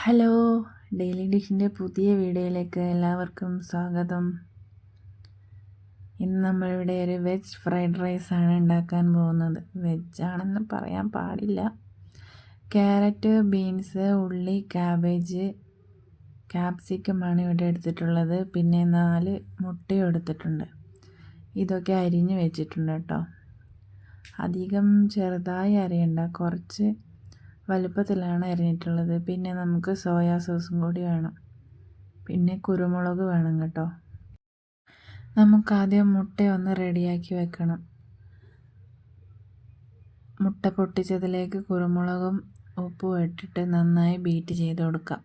Hello, daily ഡിഷിൻ്റെ പുതിയ വീഡിയോയിലേക്ക് എല്ലാവർക്കും സ്വാഗതം. ഇന്ന് നമ്മളിവിടെ ഒരു വെജ് ഫ്രൈഡ് റൈസാണ് ഉണ്ടാക്കാൻ പോകുന്നത്. വെജാണെന്ന് പറയാൻ പാടില്ല. ക്യാരറ്റ്, ബീൻസ്, ഉള്ളി, ക്യാബേജ്, ക്യാപ്സിക്കമാണ് ഇവിടെ എടുത്തിട്ടുള്ളത്. പിന്നെ 4 മുട്ടയും എടുത്തിട്ടുണ്ട്. ഇതൊക്കെ അരിഞ്ഞ് വെച്ചിട്ടുണ്ട് കേട്ടോ. അധികം ചെറുതായി അരിയണ്ട, കുറച്ച് വലുപ്പത്തിലാണ് അരിഞ്ഞിട്ടുള്ളത്. പിന്നെ നമുക്ക് സോയാ സോസും കൂടി വേണം. പിന്നെ കുരുമുളക് വേണം കേട്ടോ. നമുക്കാദ്യം മുട്ടയൊന്ന് റെഡിയാക്കി വെക്കണം. മുട്ട പൊട്ടിച്ചതിലേക്ക് കുരുമുളകും ഉപ്പും ഇട്ടിട്ട് നന്നായി ബീറ്റ് ചെയ്ത് കൊടുക്കാം.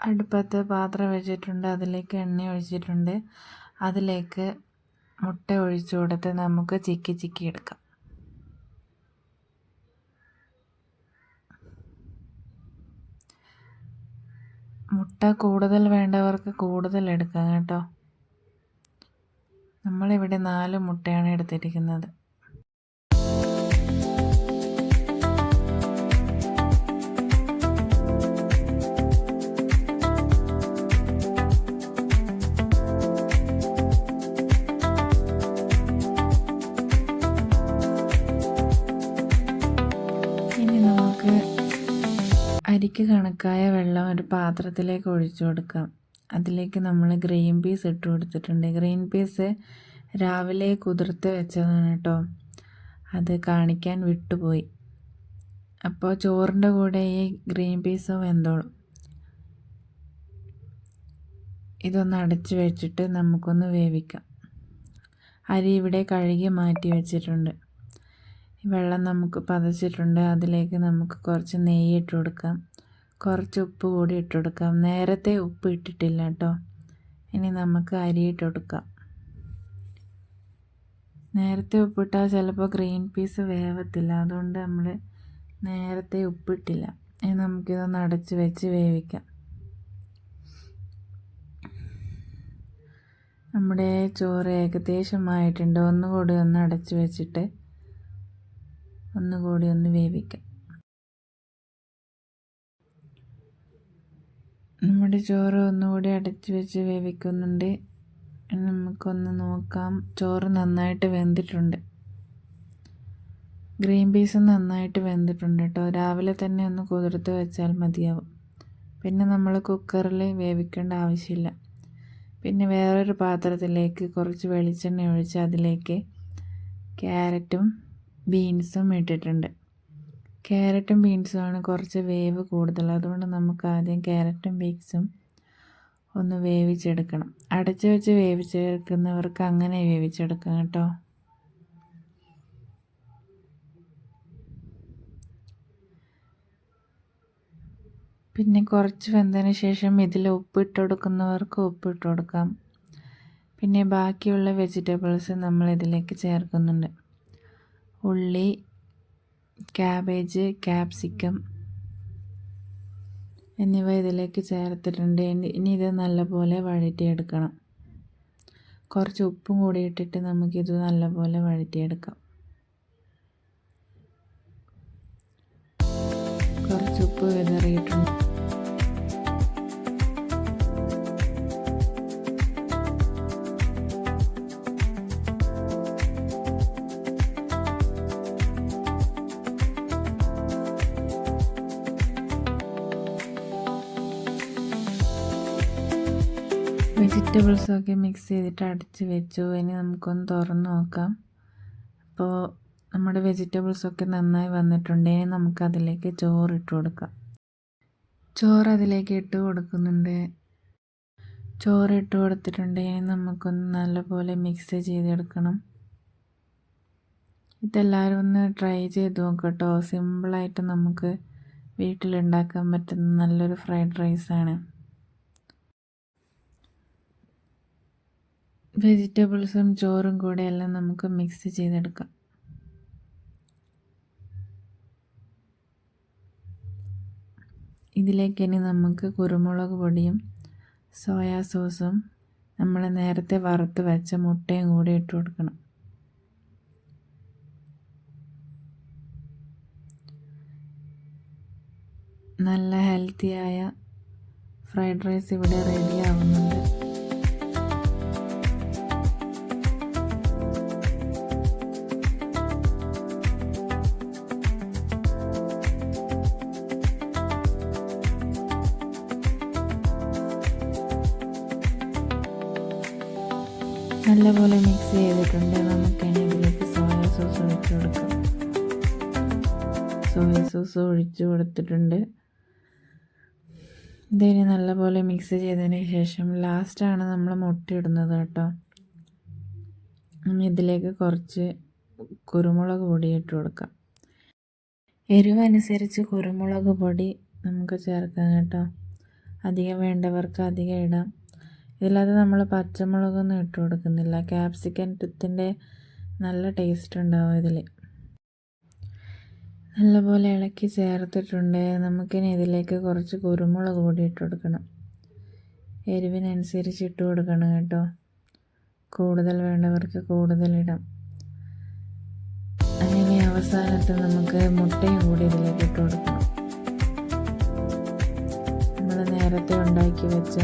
അടുപ്പത്ത് പാത്രം വെച്ചിട്ടുണ്ട്, അതിലേക്ക് എണ്ണ ഒഴിച്ചിട്ടുണ്ട്. അതിലേക്ക് മുട്ട ഒഴിച്ചു കൊടുത്ത് നമുക്ക് ചിക്കി എടുക്കാം. മുട്ട കൂടുതൽ വേണ്ടവർക്ക് കൂടുതൽ എടുക്കാം കേട്ടോ. നമ്മളിവിടെ 4 മുട്ടയാണ് എടുത്തിരിക്കുന്നത്. ഇനി നമുക്ക് അരിക്ക് കണക്കായ വെള്ളം ഒരു പാത്രത്തിലേക്ക് ഒഴിച്ചു കൊടുക്കാം. അതിലേക്ക് നമ്മൾ ഗ്രീൻ പീസ് ഇട്ട് കൊടുത്തിട്ടുണ്ട്. ഗ്രീൻ പീസ് രാവിലെ കുതിർത്ത് വെച്ചതാണ് കേട്ടോ, അത് കാണിക്കാൻ വിട്ടുപോയി. അപ്പോൾ ചോറിൻ്റെ കൂടെ ഈ ഗ്രീൻ പീസ് വെന്തോളും. ഇതൊന്ന് അടച്ച് വെച്ചിട്ട് നമുക്കൊന്ന് വേവിക്കാം. അരി ഇവിടെ കഴുകി മാറ്റി വെച്ചിട്ടുണ്ട്. വെള്ളം നമുക്ക് പതച്ചിട്ടുണ്ട്. അതിലേക്ക് നമുക്ക് കുറച്ച് നെയ്യ് ഇട്ട് കൊടുക്കാം, കുറച്ച് ഉപ്പ് കൂടി ഇട്ട് കൊടുക്കാം. നേരത്തെ ഉപ്പ് ഇട്ടിട്ടില്ല കേട്ടോ. ഇനി നമുക്ക് അരി ഇട്ട് കൊടുക്കാം. നേരത്തെ ഉപ്പിട്ടാൽ ചിലപ്പോൾ ഗ്രീൻ പീസ് വേവത്തില്ല, അതുകൊണ്ട് നമ്മൾ നേരത്തെ ഉപ്പിട്ടില്ല. ഇനി നമുക്കിതൊന്ന് അടച്ച് വെച്ച് വേവിക്കാം. നമ്മുടെ ചോറ് ഏകദേശമായിട്ടുണ്ട്. ഒന്നുകൂടി ഒന്ന് അടച്ച് വെച്ചിട്ട് ഒന്നുകൂടി ഒന്ന് വേവിക്കാം. നമ്മുടെ ചോറ് ഒന്നുകൂടി അടച്ച് വെച്ച് വേവിക്കുന്നുണ്ട്. നമുക്കൊന്ന് നോക്കാം. ചോറ് നന്നായിട്ട് വെന്തിട്ടുണ്ട്. ഗ്രീൻ പീസ് നന്നായിട്ട് വെന്തിട്ടുണ്ട് കേട്ടോ. രാവിലെ തന്നെ ഒന്ന് കുതിർത്ത് വെച്ചാൽ മതിയാവും. പിന്നെ നമ്മൾ കുക്കറിൽ വേവിക്കേണ്ട ആവശ്യമില്ല. പിന്നെ വേറൊരു പാത്രത്തിലേക്ക് കുറച്ച് വെളിച്ചെണ്ണ ഒഴിച്ച് അതിലേക്ക് ക്യാരറ്റും ബീൻസും ഇട്ടിട്ടുണ്ട്. ക്യാരറ്റും ബീൻസുമാണ് കുറച്ച് വേവ് കൂടുതൽ, അതുകൊണ്ട് നമുക്ക് ആദ്യം ക്യാരറ്റും ബീൻസും ഒന്ന് വേവിച്ചെടുക്കണം. അടച്ച് വെച്ച് വേവിച്ചെടുക്കുന്നവർക്ക് അങ്ങനെ വേവിച്ചെടുക്കാം കേട്ടോ. പിന്നെ കുറച്ച് വെന്തതിന് ശേഷം ഇതിൽ ഉപ്പിട്ട് കൊടുക്കുന്നവർക്ക് ഉപ്പിട്ട് കൊടുക്കാം. പിന്നെ ബാക്കിയുള്ള വെജിറ്റബിൾസ് നമ്മൾ ഇതിലേക്ക് ചേർക്കുന്നുണ്ട്. ഉള്ളി, ക്യാബേജ്, ക്യാപ്സിക്കം എന്നിവ ഇതിലേക്ക് ചേർത്തിട്ടുണ്ട്. ഇനി ഇത് നല്ലപോലെ വഴറ്റിയെടുക്കണം. കുറച്ച് ഉപ്പും കൂടി ഇട്ടിട്ട് നമുക്കിത് നല്ലപോലെ വഴറ്റിയെടുക്കാം. കുറച്ച് ഉപ്പ് വിതറിയിട്ടുണ്ട്. വെജിറ്റബിൾസൊക്കെ മിക്സ് ചെയ്തിട്ട് അടച്ച് വെച്ചു. ഇനി നമുക്കൊന്ന് തുറന്ന് നോക്കാം. അപ്പോൾ നമ്മുടെ വെജിറ്റബിൾസൊക്കെ നന്നായി വന്നിട്ടുണ്ട്. ഇനി നമുക്കതിലേക്ക് ചോറ് ഇട്ട് കൊടുക്കാം. ചോറ് അതിലേക്ക് ഇട്ട് കൊടുക്കുന്നുണ്ട്. ചോറ് ഇട്ട് കൊടുത്തിട്ടുണ്ട്. ഇനി നമുക്കൊന്ന് നല്ലപോലെ മിക്സ് ചെയ്തെടുക്കണം. ഇതെല്ലാവരും ഒന്ന് ട്രൈ ചെയ്ത് നോക്കട്ടോ. സിമ്പിളായിട്ട് നമുക്ക് വീട്ടിലുണ്ടാക്കാൻ പറ്റുന്ന നല്ലൊരു ഫ്രൈഡ് റൈസാണ്. വെജിറ്റബിൾസും ചോറും കൂടെ എല്ലാം നമുക്ക് മിക്സ് ചെയ്തെടുക്കാം. ഇതിലേക്ക് ഇനി നമുക്ക് കുരുമുളക് പൊടിയും സോയാ സോസും നമ്മൾ നേരത്തെ വറുത്ത് വെച്ച മുട്ടയും കൂടി ഇട്ട് കൊടുക്കണം. നല്ല ഹെൽത്തിയായ ഫ്രൈഡ് റൈസ് ഇവിടെ റെഡി ആവുന്നുണ്ട്. നല്ലപോലെ മിക്സ് ചെയ്തിട്ടുണ്ട്. നമുക്കിനി ഇതിലേക്ക് സോയ സോസ് ഒഴിച്ചു കൊടുക്കാം. സോയ സോസ് ഒഴിച്ചു കൊടുത്തിട്ടുണ്ട്. ഇതിന് നല്ലപോലെ മിക്സ് ചെയ്തതിന് ശേഷം ലാസ്റ്റാണ് നമ്മൾ മുട്ടയിടുന്നത് കേട്ടോ. ഇതിലേക്ക് കുറച്ച് കുരുമുളക് പൊടി ഇട്ട് കൊടുക്കാം. എരിവനുസരിച്ച് കുരുമുളക് പൊടി നമുക്ക് ചേർക്കാം കേട്ടോ. അധികം വേണ്ടവർക്ക് അധികം ഇടാം. ഇതിലത് നമ്മൾ പച്ചമുളകൊന്നും ഇട്ട് കൊടുക്കുന്നില്ല. ക്യാപ്സിക്കത്തിൻ്റെ നല്ല ടേസ്റ്റ് ഉണ്ടാവും ഇതിൽ. നല്ലപോലെ ഇളക്കി ചേർത്തിട്ടുണ്ട്. നമുക്കിനി ഇതിലേക്ക് കുറച്ച് കുരുമുളക് പൊടി ഇട്ട് കൊടുക്കണം. എരിവിനനുസരിച്ച് ഇട്ട് കൊടുക്കണം കേട്ടോ. കൂടുതൽ വേണ്ടവർക്ക് കൂടുതലിടാം. അങ്ങനെ അവസാനത്ത് നമുക്ക് മുട്ടയും കൂടി ഇതിലേക്ക് ഇട്ട് കൊടുക്കണം. നമ്മൾ നേരത്തെ ഉണ്ടാക്കി വെച്ച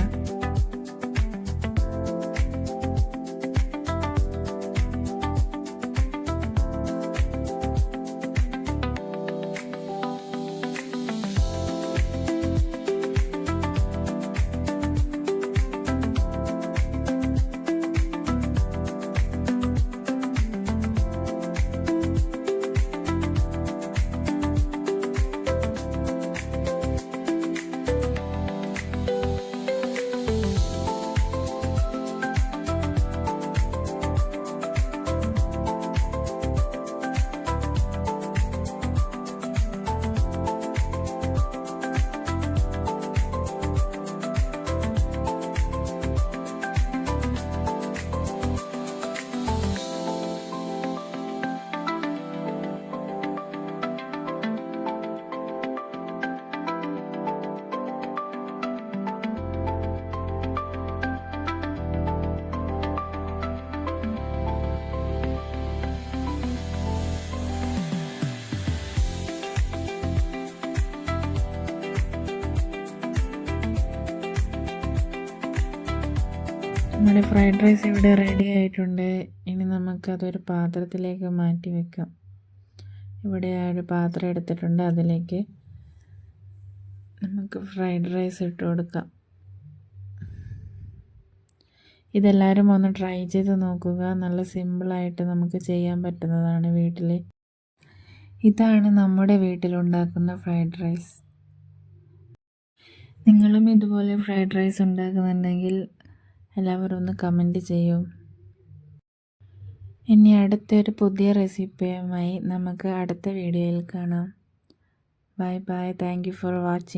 നമ്മുടെ ഫ്രൈഡ് റൈസ് ഇവിടെ റെഡി ആയിട്ടുണ്ട്. ഇനി നമുക്കതൊരു പാത്രത്തിലേക്ക് മാറ്റി വെക്കാം. ഇവിടെ ഒരു പാത്രം എടുത്തിട്ടുണ്ട്. അതിലേക്ക് നമുക്ക് ഫ്രൈഡ് റൈസ് ഇട്ട് കൊടുക്കാം. ഇതെല്ലാവരും ഒന്ന് ട്രൈ ചെയ്ത് നോക്കുക. നല്ല സിമ്പിളായിട്ട് നമുക്ക് ചെയ്യാൻ പറ്റുന്നതാണ് വീട്ടിൽ. ഇതാണ് നമ്മുടെ വീട്ടിലുണ്ടാക്കുന്ന ഫ്രൈഡ് റൈസ്. നിങ്ങളും ഇതുപോലെ ഫ്രൈഡ് റൈസ് ഉണ്ടാക്കുന്നുണ്ടെങ്കിൽ എല്ലാവരും ഒന്ന് കമൻറ്റ് ചെയ്യൂ. ഇനി അടുത്തൊരു പുതിയ റെസിപ്പിയുമായി നമുക്ക് അടുത്ത വീഡിയോയിൽ കാണാം. Bye bye. Thank you for watching.